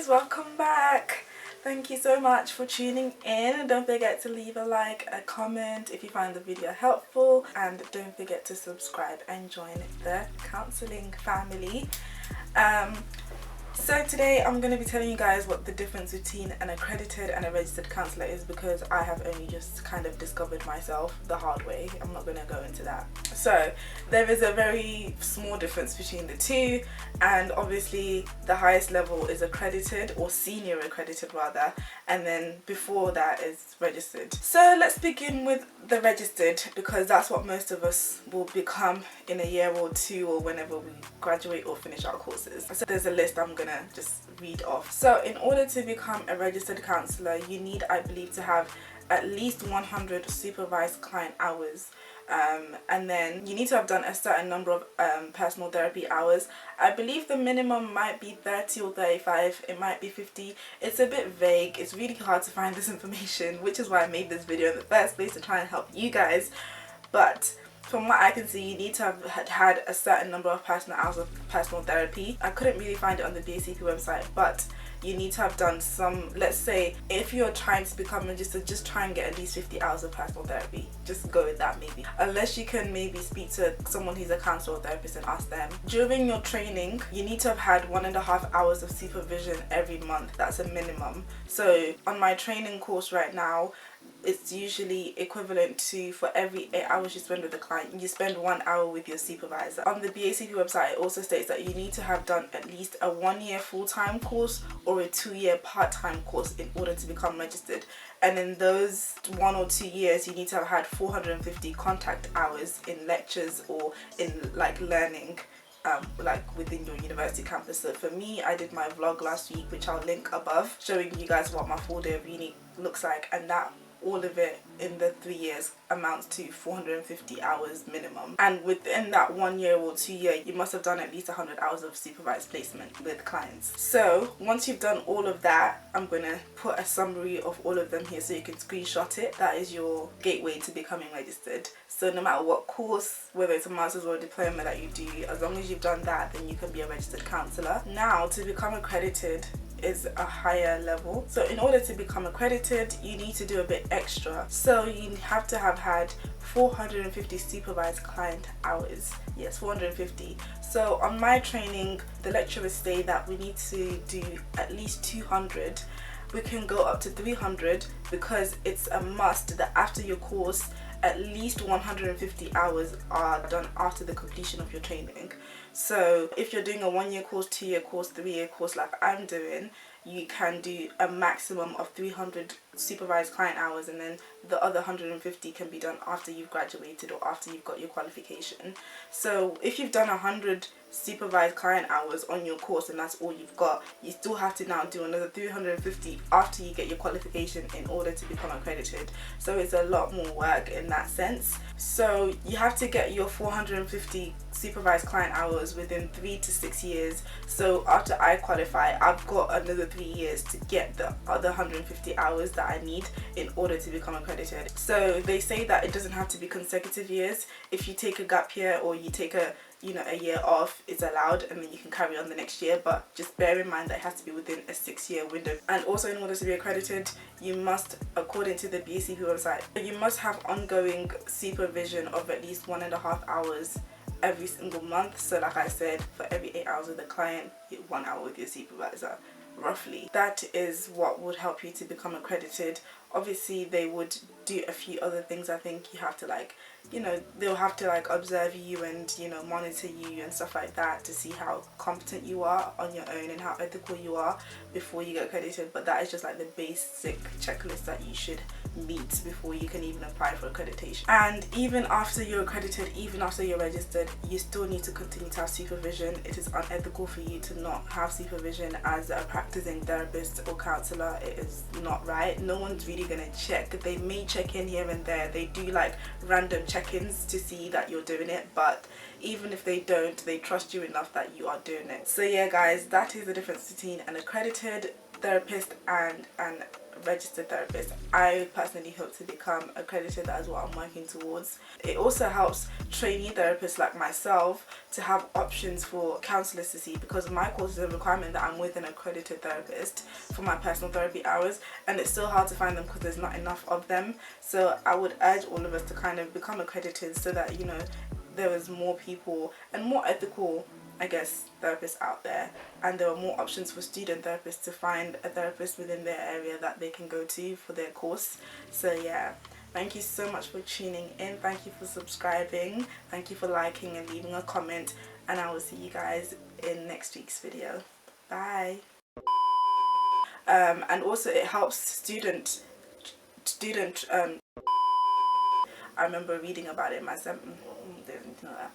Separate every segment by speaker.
Speaker 1: guys, welcome back. Thank you so much for tuning in. Don't forget to leave a like, a comment if you find the video helpful, and don't forget to subscribe and join the counselling family. So today I'm going to be telling you guys what the difference between an accredited and a registered counsellor is, because I have only just kind of discovered myself the hard way. I'm not going to go into that. So there is a very small difference between the two, and obviously the highest level is accredited, or senior accredited rather, and then before that is registered. So let's begin with the registered, because that's what most of us will become in a year or two, or whenever we graduate or finish our courses. So there's a list I'm gonna just read off. So in order to become a registered counsellor, you need, I believe, to have at least 100 supervised client hours, and then you need to have done a certain number of personal therapy hours. I believe the minimum might be 30 or 35, it might be 50. It's a bit vague. It's really hard to find this information, which is why I made this video in the first place, to try and help you guys. But from what I can see, you need to have had a certain number of personal hours of personal therapy. I couldn't really find it on the BACP website, but you need to have done some, let's say, if you're trying to become registered, just try and get at least 50 hours of personal therapy. Just go with that maybe. Unless you can maybe speak to someone who's a counsellor or therapist and ask them. During your training, you need to have had 1.5 hours of supervision every month. That's a minimum. So on my training course right now, it's usually equivalent to, for every 8 hours you spend with the client, you spend 1 hour with your supervisor. On the BACP website, it also states that you need to have done at least a 1-year full-time course or a 2-year part-time course in order to become registered. And in those 1 or 2 years, you need to have had 450 contact hours in lectures or in like learning, like within your university campus. So for me, I did my vlog last week, which I'll link above, showing you guys what my full day of uni looks like, and that all of it in the 3 years amounts to 450 hours minimum. And within that 1 year or 2 year, you must have done at least 100 hours of supervised placement with clients. So once you've done all of that, I'm gonna put a summary of all of them here so you can screenshot it. That is your gateway to becoming registered. So no matter what course, whether it's a master's or a diploma that you do, as long as you've done that, then you can be a registered counsellor. Now, to become accredited is a higher level. So in order to become accredited, you need to do a bit extra. So you have to have had 450 supervised client hours. Yes, 450. So on my training, the lecturers say that we need to do at least 200. We can go up to 300 because it's a must that after your course, at least 150 hours are done after the completion of your training. So if you're doing a 1-year course, 2-year course, 3-year course like I'm doing, you can do a maximum of 300 supervised client hours, and then the other 150 can be done after you've graduated or after you've got your qualification. So if you've done 100 supervised client hours on your course and that's all you've got, you still have to now do another 350 after you get your qualification in order to become accredited. So it's a lot more work in that sense. So you have to get your 450 supervised client hours within 3 to 6 years. So after I qualify, I've got another 3 years to get the other 150 hours that I need in order to become accredited. So they say that it doesn't have to be consecutive years. If you take a gap year or you take a year off, it's allowed, and then you can carry on the next year, but just bear in mind that it has to be within a 6-year window. And also, in order to be accredited, you must, according to the BACP website, you must have ongoing supervision of at least 1.5 hours every single month. So like I said, for every 8 hours with the client, 1 hour with your supervisor, roughly. That is what would help you to become accredited. Obviously they would do a few other things. I think you have to they'll have to observe you and monitor you and stuff like that to see how competent you are on your own and how ethical you are before you get accredited. But that is just like the basic checklist that you should meet before you can even apply for accreditation. And even after you're accredited, even after you're registered, you still need to continue to have supervision. It is unethical for you to not have supervision as a practicing therapist or counsellor. It is not right. No one's really really gonna check. They may check in here and there. They do like random check-ins to see that you're doing it, but even if they don't, they trust you enough that you are doing it. So yeah guys, that is the difference between an accredited therapist and an registered therapist. I personally hope to become accredited. That is what I'm working towards. It also helps trainee therapists like myself to have options for counsellors to see, because my course is a requirement that I'm with an accredited therapist for my personal therapy hours, and it's still hard to find them because there's not enough of them. So I would urge all of us to kind of become accredited so that, you know, there is more people and more ethical, I guess, therapists out there, and there are more options for student therapists to find a therapist within their area that they can go to for their course. So yeah, thank you so much for tuning in. Thank you for subscribing. Thank you for liking and leaving a comment, and I will see you guys in next week's video. Bye. And also it helps student I remember reading about it myself. Didn't know that.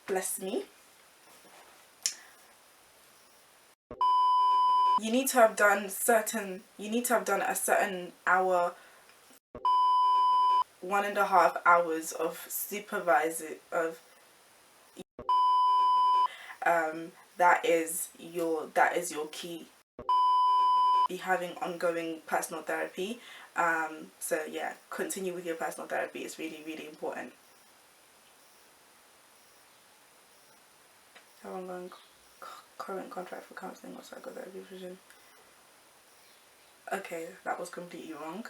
Speaker 1: Bless me. You need to have done a certain hour, 1.5 hours of supervising of that is your key. Be having ongoing personal therapy. So yeah, continue with your personal therapy. It's really, really important. Have ongoing current contract for counselling or psychotherapy provision. Okay, that was completely wrong.